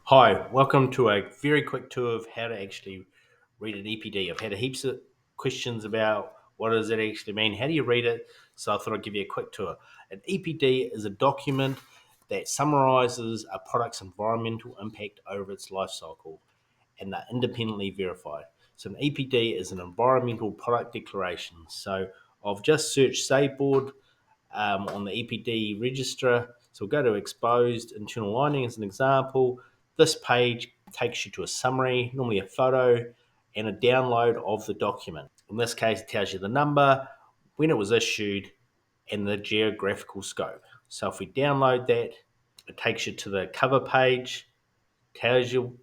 Hi, welcome to a very quick tour of how to actually read an EPD. I've had heaps of questions about what does it actually mean, how do you read it, so I thought I'd give you a quick tour. An EPD is a document that summarizes a product's environmental impact over its life cycle, and they're independently verified. So an EPD is an environmental product declaration. So I've just searched Sabeboard on the EPD register. So we'll go to exposed internal lining as an example. This page takes you to a summary, normally a photo, and a download of the document. In this case, it tells you the number, when it was issued, and the geographical scope. So if we download that, it takes you to the cover page, tells you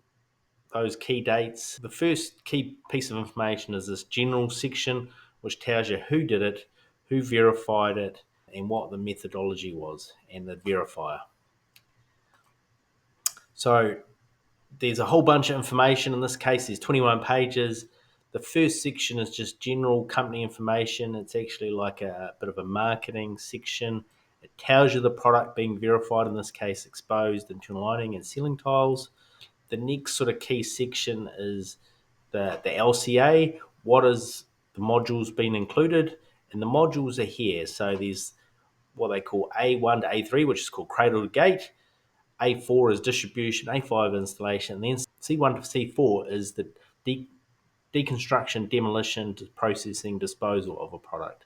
those key dates. The first key piece of information is this general section, which tells you who did it, who verified it, and what the methodology was, and the verifier. So there's a whole bunch of information. In this case, there's 21 pages. The first section is just general company information. It's actually like a bit of a marketing section. It tells you the product being verified, in this case, exposed internal lining and ceiling tiles. The next sort of key section is the LCA. What is the modules been included? And the modules are here. So there's what they call A1 to A3, which is called cradle to gate. A4 is distribution, A5 installation, and then C1 to C4 is the deconstruction, demolition, processing, disposal of a product.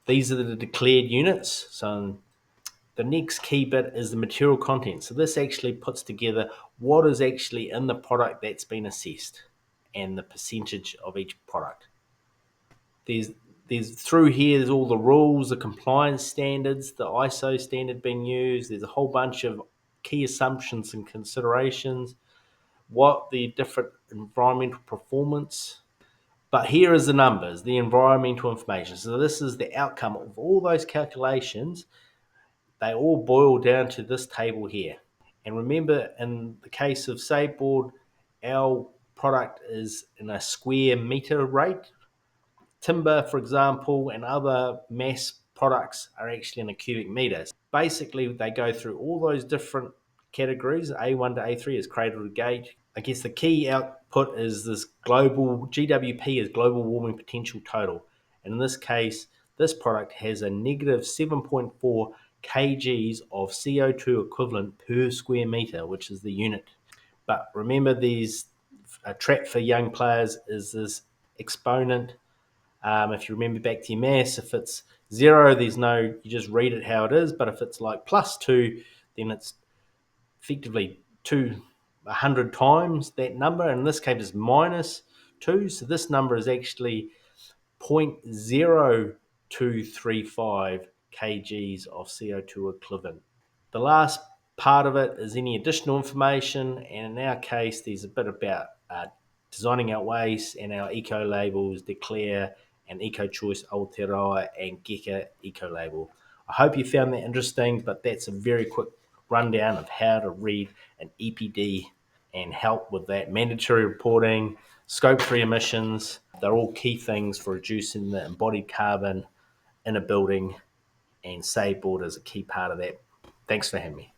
These are the declared units. So the next key bit is the material content. So this actually puts together what is actually in the product that's been assessed and the percentage of each product. There's through here, there's all the rules, the compliance standards, the ISO standard being used. There's a whole bunch of key assumptions and considerations, what the different environmental performance. But here is the numbers, the environmental information. So this is the outcome of all those calculations. They all boil down to this table here. And remember, in the case of Sabeboard, our product is in a square meter rate. Timber, for example, and other mass products are actually in a cubic meter. Basically, they go through all those different categories. A1 to A3 is cradle to gate. I guess the key output is this global GWP is global warming potential total. And in this case, this product has a negative 7.4 kgs of CO2 equivalent per square meter, which is the unit. But remember, these a trap for young players is this exponent. If you remember back to your maths, if it's 0, there's no, you just read it how it is. But if it's like +2, then it's effectively 100 times that number. And in this case, it's -2. So this number is actually 0.0235 kgs of CO2 equivalent. The last part of it is any additional information, and in our case, there's a bit about designing our waste and our eco labels, Declare and Eco Choice Aotearoa and Geka Eco Label. I hope you found that interesting, but that's a very quick rundown of how to read an EPD and help with that mandatory reporting, scope 3 emissions. They're all key things for reducing the embodied carbon in a building, and Sabeboard is a key part of that. Thanks for having me.